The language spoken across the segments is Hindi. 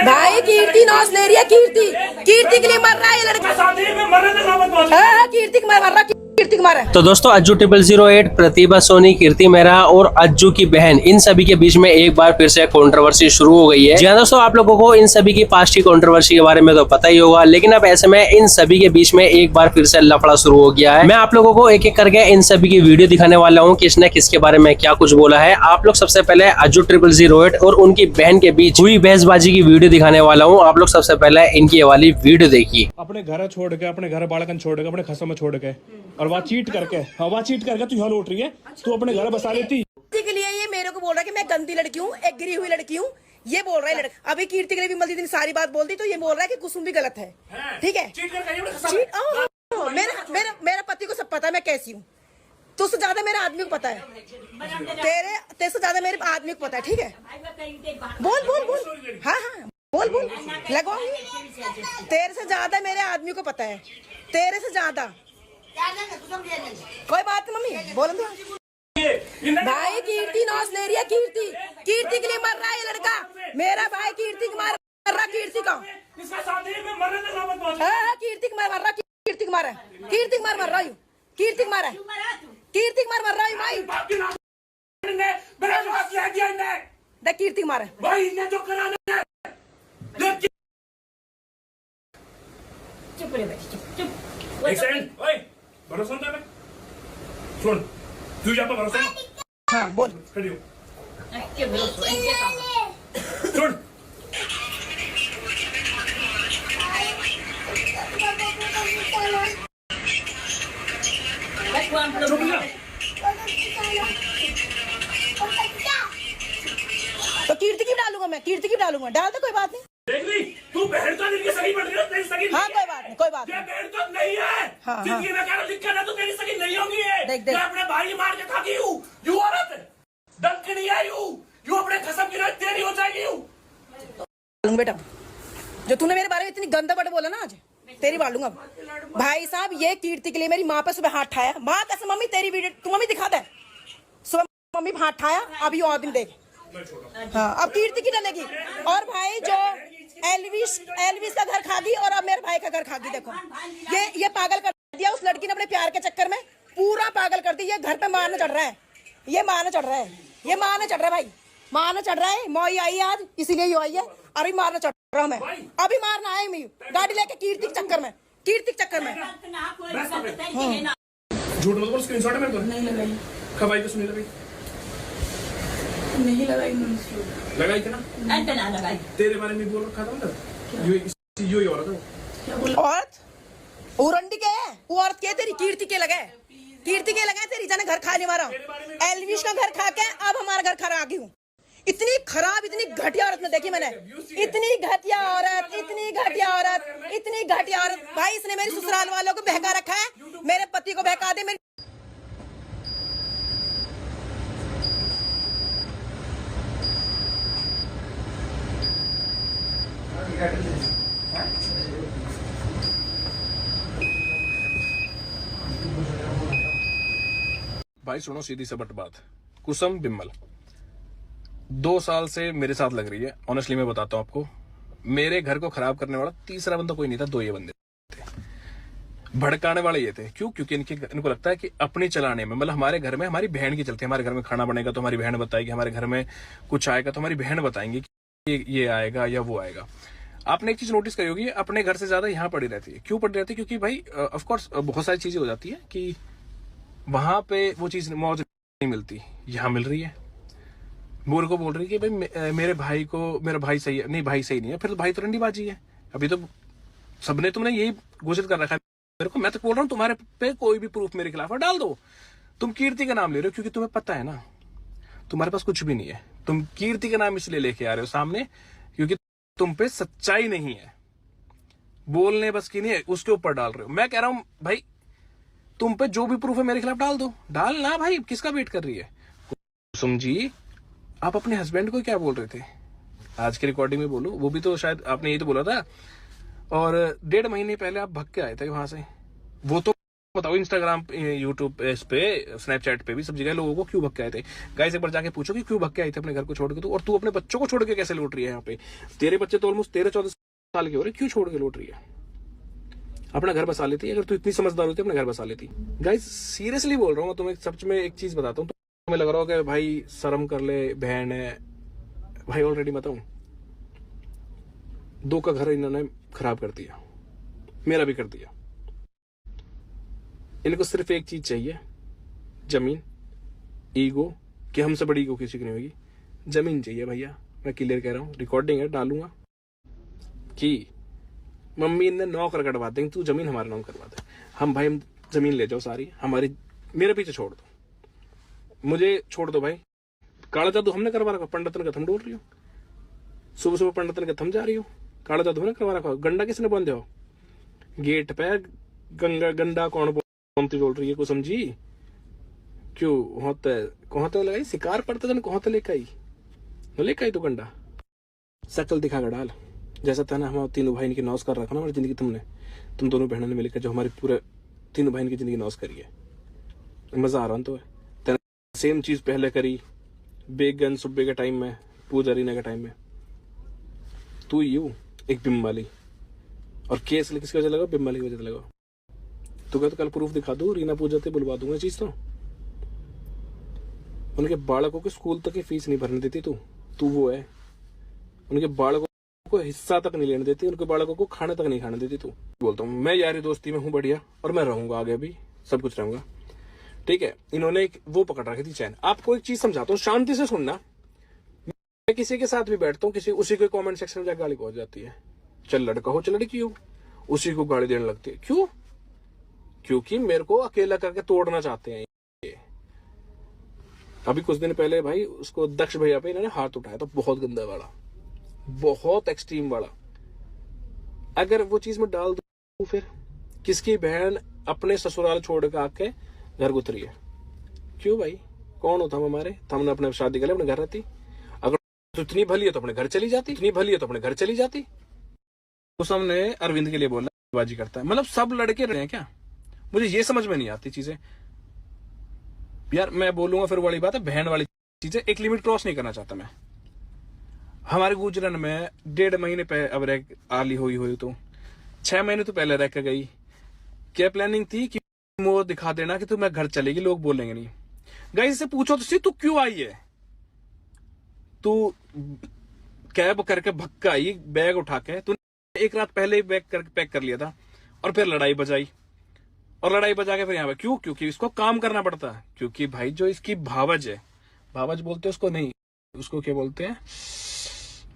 भाई कीर्ति नौस ले रही है। कीर्ति के लिए मर रहा है ये लड़का। हाँ, कीर्ति को मर रहा, कीर्ति कुमार है। तो दोस्तों अज्जू 0008, प्रतिभा सोनी, कीर्ति मेहरा और अज्जू की बहन, इन सभी के बीच में एक बार फिर से कंट्रोवर्सी शुरू हो गई है। जी हाँ दोस्तों, आप लोगों को इन सभी की पास्ट की कंट्रोवर्सी के बारे में तो पता ही होगा, लेकिन अब ऐसे में इन सभी के बीच में एक बार फिर से लफड़ा शुरू हो गया है। मैं आप लोगों को एक एक करके इन सभी की वीडियो दिखाने वाला हूँ, किसने किसके बारे में क्या कुछ बोला है। आप लोग सबसे पहले अज्जू 0008 और उनकी बहन के बीच हुई बहसबाजी की वीडियो दिखाने वाला हूँ। आप लोग सबसे पहले इनकी ये वाली वीडियो देखिए। अपने घर छोड़ के, अपने घर बालकन छोड़ के, अपने खसम में छोड़ के, और वहाँ चीट करके, वहाँ चीट करके तू यहाँ लौट रही है, तू अपने घर बसा लेती। के लिए ये मेरे को बोल रहा है कि मैं गंदी लड़की हूँ, एक गिरी हुई लड़की हूँ, ये बोल रहा है लड़का। अभी कीर्ति के लिए भी मल्टी दिन सारी बात बोल दी, तो ये बोल रहा है कि कुसुम भी गलत है। ठीक है, मेरा पति को सब पता है मैं कैसी हूँ। तुझसे ज्यादा मेरे आदमी को पता है, तेरे से ज्यादा मेरे आदमी को पता है। ठीक है, बोल बोल बोल, हाँ हाँ बोल बोल, लगवाऊंगी। तेरे से ज्यादा मेरे आदमी को पता है, तेरे से ज्यादा। कोई बात नहीं मम्मी, बोल दो। भाई कीर्ति नौस ले रही है। कीर्ति के लिए मर रहा है ये लड़का। मेरा भाई कीर्ति को मर रहा, कीर्ति का कीर्ति कुमार मर रहा, कीर्ति कुमार है, कीर्ति कुमार मर रहा हूँ, कीर्ति कुमार है, कीर्ति कुमार मर रहा हूँ भाई। देख कीर्ति कुमार है भाई, इन्हें जो कराना है। चुप रे बेटी, चुप। एक सेकंड, ओए भरोसा नहीं है। सुन, तू यहाँ पर भरोसा नहीं। हाँ बोल। खड़ी हो। क्या भरोसा? इनके काम। सुन। चुप ना। तो कीर्ति की डालूंगा मैं, कीर्ति की डालूंगा, डाल दे कोई बात नहीं। देख ली, तू बहन तो इनकी सगी बन रही है, तेरी सगी। हाँ कोई बात नहीं, कोई बात ये नहीं। बहन तो नहीं है। हाँ, जिंदगी में क्या दिक्कत है, तो तेरी सगी नहीं होगी ये। देख देख, मैं अपने भाई मार के खागी हूँ, यू औरत डंकनी आई हूँ, यू अपने कसम की रात तेरी हो जाएगी हूँ। बेटा जो तूने मेरे बारे में इतनी गंदा बट बोला ना, आज तेरी बाल लूंगा। भाई साहब, ये कीर्ति के लिए मेरी माँ पे सुबह हाथ ठाया। माँ कैसे मम्मी तेरी वीडियो तू मम्मी दिखा दे। सुबह मम्मी हाथ ठाया, अभी और दिन देख। हाँ, अब कीर्ति की डलेगी। और भाई जो एलविस का घर खा गई, और अब मेरे भाई का घर खा गई। देखो ये पागल कर दिया उस लड़की ने अपने प्यार के चक्कर में, पूरा पागल कर दिया। ये घर पे मारने चढ़ रहा है, ये मारने चढ़ रहा है, ये मारने चढ़ रहा है भाई, मारने चढ़ रहा है। मौई आई है आज, इसीलिए ये आई है। अभी मारने चढ़ रहा हूँ मैं, अभी मारना आए मैं गाड़ी लेके कीर्ति के चक्कर में, कीर्ति के चक्कर में। झूठ मत बोल, स्क्रीनशॉट है मेरे को। नहीं लगाई, खबाई तो सुनी लगाई, नहीं लगाई, लगाई थी ना, लगाई। तेरे बारे में बोल रखा था ना, यो ही औरत है। औरत उरंडी के है, वो औरत के तेरी कीर्ति के लगे, कीर्ति के लगे तेरी जाने घर खाने वाला। एलविश का घर खा के अब हमारा घर खा आ गई हूँ। इतनी खराब, इतनी घटिया औरत में देखी मैंने, इतनी घटिया औरत, इतनी घटिया औरत, इतनी घटिया औरत। भाई इसने मेरे ससुराल वालों को बहका रखा है, मेरे पति को बहका दे। मेरी भाई सुनो, सीधी सी बट बात, कुसुम बिमल 2 साल से मेरे साथ लग रही है। ऑनेस्टली मैं बताता हूँ आपको, मेरे घर को खराब करने वाला तीसरा बंदा कोई नहीं था, 2 ये बंदे थे। भड़काने वाले ये थे। क्यों? क्योंकि इनको लगता है कि अपनी चलाने में, मतलब हमारे घर में हमारी बहन की चलती है। हमारे घर में खाना बनेगा तो हमारी बहन बताएगी, हमारे घर में कुछ आएगा तो हमारी बहन बताएंगी कि ये आएगा या वो आएगा। आपने एक चीज नोटिस करी होगी, अपने घर से ज्यादा यहाँ पड़ी रहती है। क्यों पड़ी रहती है? क्योंकि भाई ऑफकोर्स बहुत सारी चीजें हो जाती है कि वहां पे वो चीज मौज नहीं मिलती, यहाँ मिल रही है। बोल को बोल रही है कि भाई मेरे भाई को, मेरा भाई सही है। नहीं, भाई सही नहीं है, फिर तो भाई तो रंडीबाजी है। अभी तो सबने, तुमने यही घोषित कर रखा है मेरे को। मैं तो बोल रहा हूँ, तुम्हारे पे कोई भी प्रूफ मेरे खिलाफ है डाल दो। तुम कीर्ति का नाम ले रहे हो क्योंकि तुम्हें पता है ना तुम्हारे पास कुछ भी नहीं है। तुम कीर्ति का नाम इसलिए लेके आ रहे हो सामने क्योंकि तुम पे सच्चाई नहीं है, बोलने बस की नहीं है, उसके ऊपर डाल रहे हो। मैं कह रहा हूं भाई, तुम पे जो भी प्रूफ है मेरे खिलाफ डाल दो। डाल ना भाई, किसका वेट कर रही है? कुसुम जी, आप अपने हस्बैंड को क्या बोल रहे थे आज की रिकॉर्डिंग में? बोलो, वो भी तो शायद आपने यही तो बोला था। और 1.5 महीने पहले आप भग के आए थे वहां से, वो तो बताओ इंस्टाग्राम, यूट्यूब, इस पे स्नैपचैट पे भी सब जगह लोगों को क्यों भग के आए थे। गाइस एक बार जाके पूछो कि क्यों भग के आए थे अपने घर को छोड़ के तू, और तू अपने बच्चों को छोड़ के कैसे लौट रही है यहाँ पे। तेरे बच्चे तो ऑलमोस्ट 13-14 साल के हो रहे, क्यों छोड़ के लौट रही है। अपना घर बसा लेती। अगर तू इतनी समझदार होती अपना घर बसा लेती। गाइस सीरियसली बोल रहा हूँ, तुम्हें सच में एक चीज बताता हूँ, तुम्हें लग रहा हो कि भाई शर्म कर ले, बहन है भाई। ऑलरेडी बताऊं, 2 का घर इन्होंने खराब कर दिया, मेरा भी कर दिया। इनको सिर्फ एक चीज चाहिए, जमीन। ईगो, कि हमसे बड़ी ईगो किसी की नहीं होगी, जमीन चाहिए भैया। मैं क्लियर कह रहा हूं, रिकॉर्डिंग है, डालूंगा कि मम्मी ने नौकर कटवा देंगे, तू जमीन हमारे नाम करवा दे। हम भाई, हम जमीन ले जाओ सारी हमारी, मेरे पीछे छोड़ दो, मुझे छोड़ दो भाई। काला जादू हमने करवा रखा, पंडितन का थम डोल रही हो, सुबह सुबह पंडितन का थम जा रही हो। काला जादू हमने करवा रखा। गंडा किसने बांधे हो गेट पे, गंडा कौन बोलती डोल रही है, को समझी क्यों होते कहते लगाई शिकार पड़ता था, कहते लेकर आई लेकर आई तो गंडा शकल दिखा कर डाल। जैसा था ना, हम तीनों भाई की नौस कर रखा ना हमारी जिंदगी, तुम दोनों बहनों ने मिलकर जो हमारी पूरे तीनों भाई की जिंदगी नौस करी है। मजा आ रहा तो है। सेम चीज पहले करी बेगन सुब्बे के टाइम में, पूजा रीना के टाइम में। तू यू एक बिम्बाली, और केस किसकी वजह लगा, बिम्बाली की वजह लगा। तू कहता कल प्रूफ दिखा दू, रीना पूजा थे बुलवा दूंगा चीज। तो उनके बालकों के स्कूल तक की फीस नहीं भरने देती तू वो है। उनके बालकों को हिस्सा तक नहीं लेने देती, उनके बालकों को खाने तक नहीं खाने देती तू। बोलता हूँ मैं यारी दोस्ती में हूँ बढ़िया, और मैं रहूंगा आगे भी, सब कुछ रहूंगा, ठीक है। इन्होंने एक वो पकड़ रखी थी चैन। आपको एक चीज समझाता हूँ, शांति से सुनना। मैं किसी के साथ भी बैठता हूँ, किसी उसी के कमेंट सेक्शन में जाकर गाली पहुंच जाती है। चल लड़का हो चल लड़की हो, उसी को गाली देने लगती है। क्यों? क्योंकि मेरे को अकेला करके तोड़ना चाहते हैं ये। अभी कुछ दिन पहले भाई उसको दक्ष भैया पे इन्होंने हाथ उठाया, तो बहुत गंदा वाला, बहुत एक्सट्रीम वाला। अगर वो चीज में डाल दूं, फिर किसकी बहन अपने ससुराल छोड़ के आके घर गुतरी है। क्यों भाई? कौन हो हम हमारे? हमने अपने शादी कर लिया, अपने घर रहती। अगर तो इतनी भली है तो अपने घर चली जाती, इतनी भली है तो अपने घर चली जाती। उस हमने अरविंद के लिए बोला बाजी करता है। मतलब सब लड़के रहे हैं क्या? मुझे ये समझ में नहीं आती चीजें यार। मैं बोलूंगा फिर वाली बात है, बहन वाली चीजें एक लिमिट क्रॉस नहीं करना चाहता मैं। हमारे गुजरन में 1.5 महीने पहले अब रह आली हुई तो 6 महीने तो पहले रह कर गई। क्या प्लानिंग थी कि वो दिखा देना कि तू मैं घर चलेगी, लोग बोलेंगे नहीं। गाइस से पूछो तो सी तू क्यों आई है? तू कैब करके भक्का आई, बैग उठा के। तू एक रात पहले ही बैग पैक कर लिया था, और फिर लड़ाई बजाई, और लड़ाई बजा के फिर यहाँ पे क्यों? क्योंकि इसको काम करना पड़ता है। क्योंकि भाई जो इसकी भावज है, भावज बोलते हैं उसको, नहीं उसको क्या बोलते हैं,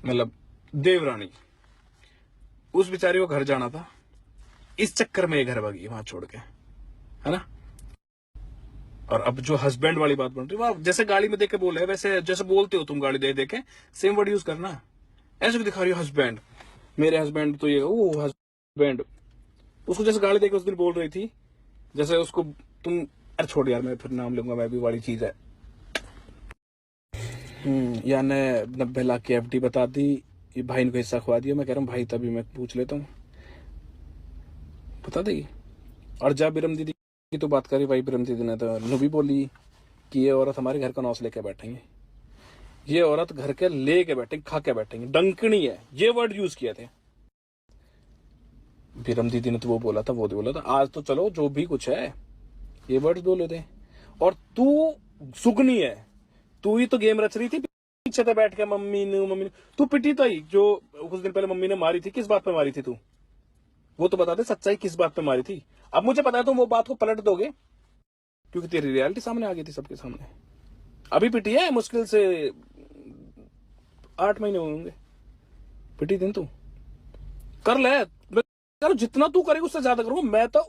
मतलब देवरानी, उस बेचारी को घर जाना था। इस चक्कर में ये घर भागी वहां छोड़ के, है ना। और अब जो हस्बैंड वाली बात बन रही है, जैसे गाड़ी में देख के बोल रहे हैं, वैसे जैसे बोलते हो तुम गाड़ी दे के सेम वर्ड यूज करना। ऐसे दिखा रही हो हस्बैंड, मेरे हस्बैंड तो ये वो हस्बैंड, उसको जैसे गाड़ी देके उस दिन बोल रही थी, जैसे उसको तुम। अरे छोड़ यार, मैं फिर नाम लूंगा, मैं भी वाली चीज है। या ने 90 लाख की एफडी बता दी, ये भाई ने हिस्सा खुआ दिया। मैं कह रहा हूँ भाई तभी मैं पूछ लेता हूँ, बता देगी। और जब बिरम दीदी की तो बात करी, भाई बिरम दीदी ने तो नु भी बोली कि ये औरत हमारे घर का नौस लेके बैठेंगे, ये औरत घर के लेके बैठेंगे, खा के बैठेंगे, डंकनी है, ये वर्ड यूज किए थे बिरम दीदी ने। तो वो बोला था, वो बोला था। आज तो चलो जो भी कुछ है ये वर्ड बोले थे। और तू सुगनी है, तू ही तो गेम रच रही थी पीछे से बैठ के, मम्मी ने तू पिटी तो ही। जो कुछ दिन पहले मम्मी ने मारी थी, किस बात पे मारी थी तू? वो तो बता दे सच्चाई, किस बात पे मारी थी? अब मुझे पता है तुम वो बात को पलट दोगे, क्योंकि तेरी रियलिटी सामने आ गई थी सबके सामने। अभी पिटी है, मुश्किल से 8 महीने होंगे पिटी दिन। तू कर ले, जितना तू करेगा उससे ज्यादा करूंगा मैं तो।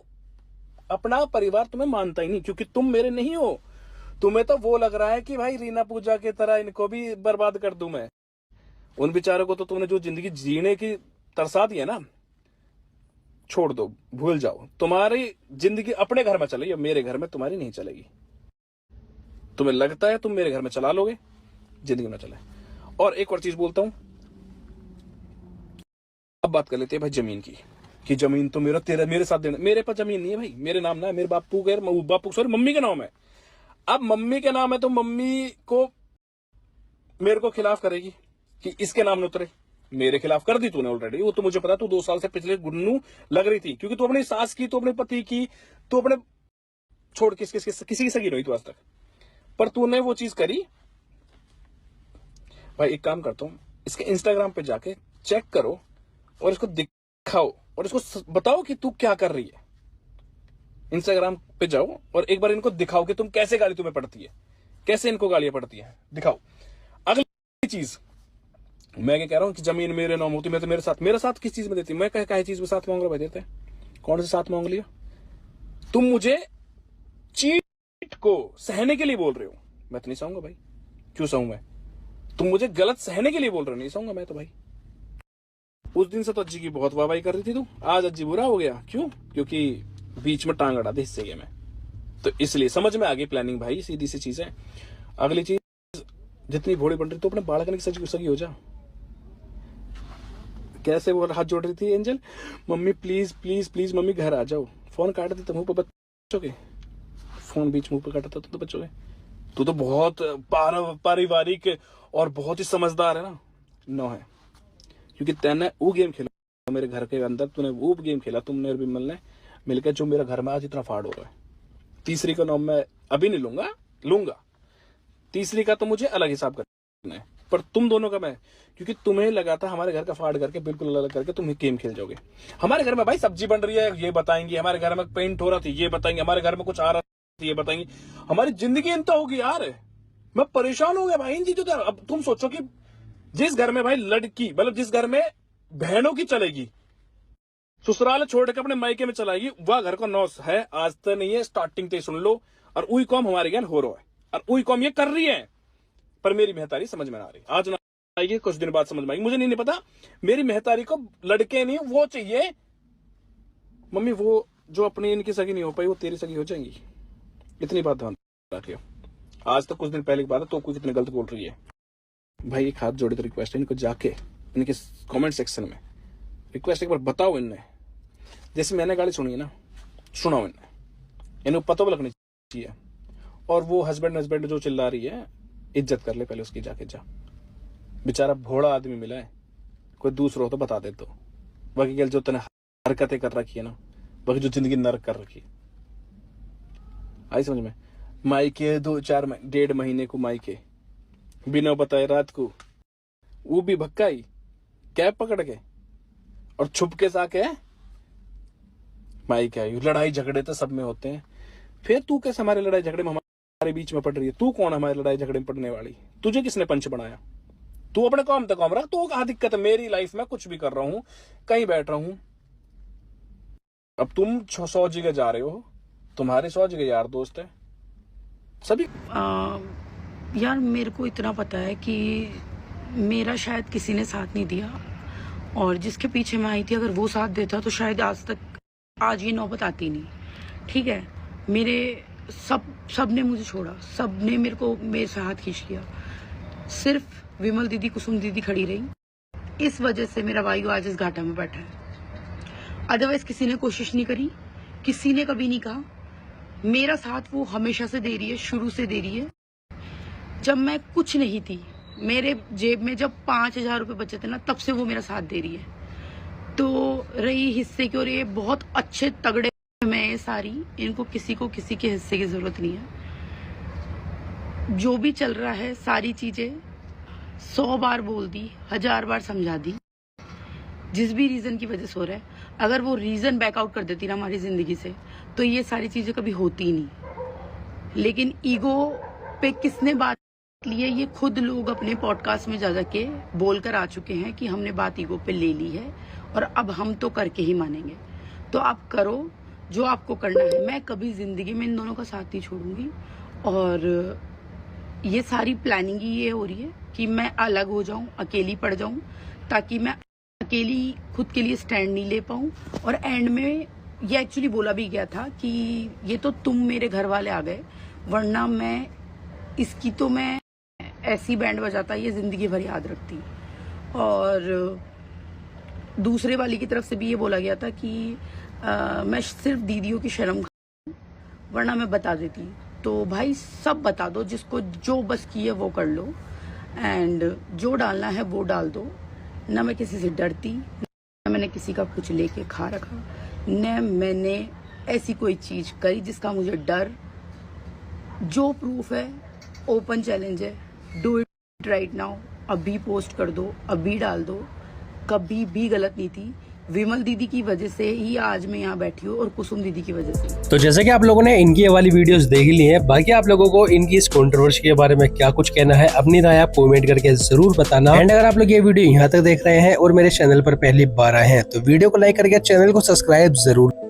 अपना परिवार तुम्हें मानता ही नहीं, क्योंकि तुम मेरे नहीं हो। तुम्हें तो वो लग रहा है कि भाई रीना पूजा की तरह इनको भी बर्बाद कर दूं मैं। उन बेचारों को तो तुमने जो जिंदगी जीने की तरसा दी है ना, छोड़ दो, भूल जाओ। तुम्हारी जिंदगी अपने घर में चलेगी, मेरे घर में तुम्हारी नहीं चलेगी। तुम्हें लगता है तुम मेरे घर में चला लोगे, जिंदगी में चले। और एक और चीज बोलता हूं, अब बात कर लेते हैं भाई जमीन की, कि जमीन तो मेरे साथ देना। मेरे पास जमीन नहीं है भाई, मेरे नाम ना है, मेरे बापू सॉरी मम्मी के नाम है। अब मम्मी के नाम है तो मम्मी को मेरे को खिलाफ करेगी कि इसके नाम न उतरे। मेरे खिलाफ कर दी तूने ऑलरेडी, वो तो मुझे पता। तू 2 साल से पिछले गुन्नू लग रही थी, क्योंकि तू अपनी सास की, तू अपने पति की, तू अपने छोड़ किसी की सगी रही तू आज तक, पर तूने वो चीज करी। भाई एक काम करता हूं, इसके इंस्टाग्राम पे जाके चेक करो और इसको दिखाओ और इसको बताओ कि तू क्या कर रही है। इंस्टाग्राम पे जाओ और एक बार इनको दिखाओ कि तुम कैसे गाली तुम्हें पड़ती है, कैसे इनको गालियां पड़ती है, दिखाओ। अगली चीज मैं क्या कह रहा हूं कि जमीन मेरे नाम होती, मैं तो मेरे साथ किस चीज में देती, मैं क्या चीज में साथ मांग रहा भाई, देते कौन से साथ मांग लिया? तुम मुझे चीट को सहने के लिए बोल रहे हो, मैं तो नहीं सहूंगा भाई। क्यों सहूं मैं? तुम मुझे गलत सहने के लिए बोल रहे हो, नहीं सहूंगा मैं तो भाई। उस दिन से तो अज्जी की बहुत वाहवाही कर रही थी तू, आज अज्जी बुरा हो गया। क्यों? क्योंकि बीच में टांग अड़ा दी हिस्से के में, तो इसलिए समझ में आ गई प्लानिंग भाई, सीधी सी चीज है। अगली चीज, जितनी भोड़ी बन रही तो अपने बालकन की सगी हो जा। कैसे वो हाथ जोड़ रही थी angel, mummy please please please mummy घर आ जाओ। फोन काट दी तो मुंह पे बच्चों के, फोन बीच मुंह पे काटा तो बच्चों के। तू तो बहुत पारिवारिक और बहुत ही समझदार है ना, नो है, क्योंकि तैने वो गेम खेला मेरे घर के अंदर, तूने वो गेम खेला तुमने और बिमल ने मिलकर, जो मेरा घर में आज इतना फाड़ हो रहा है। तीसरी का नाम मैं अभी नहीं लूंगा, तीसरी का तो मुझे अलग हिसाब करना है, पर तुम दोनों का मैं, क्योंकि तुम्हें लगा था हमारे घर का फाड़ करके बिल्कुल अलग करके तुम गेम खेल जाओगे। हमारे घर में भाई सब्जी बन रही है ये बताएंगे, हमारे घर में पेंट हो रहा था ये बताएंगे, हमारे घर में कुछ आ रहा था ये बताएंगे। हमारी जिंदगी इंतहा होगी यार, मैं परेशान हो गया भाई इन चीजों से। अब तुम सोचो कि जिस घर में भाई लड़की, मतलब जिस घर में बहनों की चलेगी, ससुराल छोड़ के अपने मायके में चलाएगी, वह घर का नौस है, आज तक नहीं है, स्टार्टिंग से सुन लो। और उई कॉम हमारे ज्ञान हो रहा है, और उई कॉम ये कर रही है, पर मेरी मेहतारी समझ में ना आ रही। आज ना आएगी, कुछ दिन बाद समझ में आएगी, मुझे नहीं पता। मेरी मेहतारी को लड़के नहीं वो चाहिए मम्मी, वो जो अपनी इनकी सगी नहीं हो पाई वो तेरी सगी हो जाएंगी, इतनी बात ध्यान रखियो। आज तक कुछ दिन पहले की बात है, तो कोई कितने गलत बोल रही है भाई। एक हाथ जोड़े तो रिक्वेस्ट है, इनको जाके इनके कमेंट सेक्शन में रिक्वेस्ट एक बार बताओ इनने, जैसे मैंने गाली सुनी है ना, सुनाओ इनको पता भी लगनी चाहिए। और वो हस्बैंड जो चिल्ला रही है, इज्जत कर ले पहले उसकी, जाके जा। बेचारा भोड़ा आदमी मिला है, कोई दूसरा हो तो बता दे। तो बाकी गल जो तने हरकतें कर रखी है ना, बाकी जो जिंदगी नरक कर रखी है, आई समझ में। मायके 1.5 महीने को मायके बिना बताए रात को, वो भी भक्काई कैब पकड़ के, और छुप के साके मायके आई। लड़ाई झगड़े तो सब में होते हैं, फिर तू कैसे हमारे लड़ाई झगड़े में हमारे बीच में पड़ रही है? तू कौन हमारे लड़ाई झगड़े में पड़ने वाली? तुझे किसने पंच बनाया? तू अपने काम तक काम रख। तो कहा दिक्कत है? मेरी लाइफ में कुछ भी कर रहा हूं, कहीं बैठ रहा हूं। अब तुम 100 जगह जा रहे हो, तुम्हारे 100 जगह यार दोस्त है सभी। यार मेरे को इतना पता है कि मेरा शायद किसी ने साथ नहीं दिया, और जिसके पीछे मैं आई थी अगर वो साथ देता तो शायद आज ये नौबत आती नहीं। ठीक है, मेरे सब ने मुझे छोड़ा, सब ने मेरे से हाथ खींच लिया, सिर्फ विमल दीदी, कुसुम दीदी खड़ी रही। इस वजह से मेरा वायु आज इस घाटा में बैठा है। अदरवाइज किसी ने कोशिश नहीं करी, किसी ने कभी नहीं कहा। मेरा साथ वो हमेशा से दे रही है, शुरू से दे रही है। जब मैं कुछ नहीं थी, मेरे जेब में जब 5,000 रुपए बचे थे ना, तब से वो मेरा साथ दे रही है। तो रही हिस्से की, और ये बहुत अच्छे तगड़े में सारी, इनको किसी के हिस्से की जरूरत नहीं है। जो भी चल रहा है सारी चीजें 100 बार बोल दी, 1000 बार समझा दी। जिस भी रीजन की वजह से हो रहा है, अगर वो रीजन बैकआउट कर देती ना हमारी जिंदगी से, तो ये सारी चीजें कभी होती ही नहीं। लेकिन ईगो पे किसने बात ली है, ये खुद लोग अपने पॉडकास्ट में जा के बोल कर आ चुके हैं कि हमने बात ईगो पे ले ली है, और अब हम तो करके ही मानेंगे। तो आप करो जो आपको करना है। मैं कभी जिंदगी में इन दोनों का साथ नहीं छोड़ूंगी, और ये सारी प्लानिंग ही ये हो रही है कि मैं अलग हो जाऊं, अकेली पड़ जाऊं, ताकि मैं अकेली खुद के लिए स्टैंड नहीं ले पाऊं। और एंड में ये एक्चुअली बोला भी गया था कि ये तो तुम मेरे घर वाले आ गए, वरना मैं इसकी तो मैं ऐसी बैंड बजाता ये जिंदगी भर याद रखती। और दूसरे वाली की तरफ से भी ये बोला गया था कि मैं सिर्फ दीदियों की शर्म खाऊं, वरना मैं बता देती। तो भाई सब बता दो, जिसको जो बस की है वो कर लो, एंड जो डालना है वो डाल दो। ना मैं किसी से डरती, न मैंने किसी का कुछ लेके खा रखा, न मैंने ऐसी कोई चीज करी जिसका मुझे डर। जो प्रूफ है, ओपन चैलेंज है, डू इट राइट नाउ। अभी पोस्ट कर दो, अभी डाल दो। कभी भी गलत नहीं थी। विमल दीदी की वजह से ही आज मैं यहाँ बैठी हूँ, और कुसुम दीदी की वजह से। तो जैसे कि आप लोगों ने इनकी ये वाली वीडियोस देख ली हैं, बाकी आप लोगों को इनकी इस कंट्रोवर्सी के बारे में क्या कुछ कहना है, अपनी राय आप कमेंट करके जरूर बताना। एंड अगर आप लोग ये वीडियो यहाँ तक देख रहे हैं और मेरे चैनल पर पहली बार आए हैं तो वीडियो को लाइक करके चैनल को सब्सक्राइब जरूर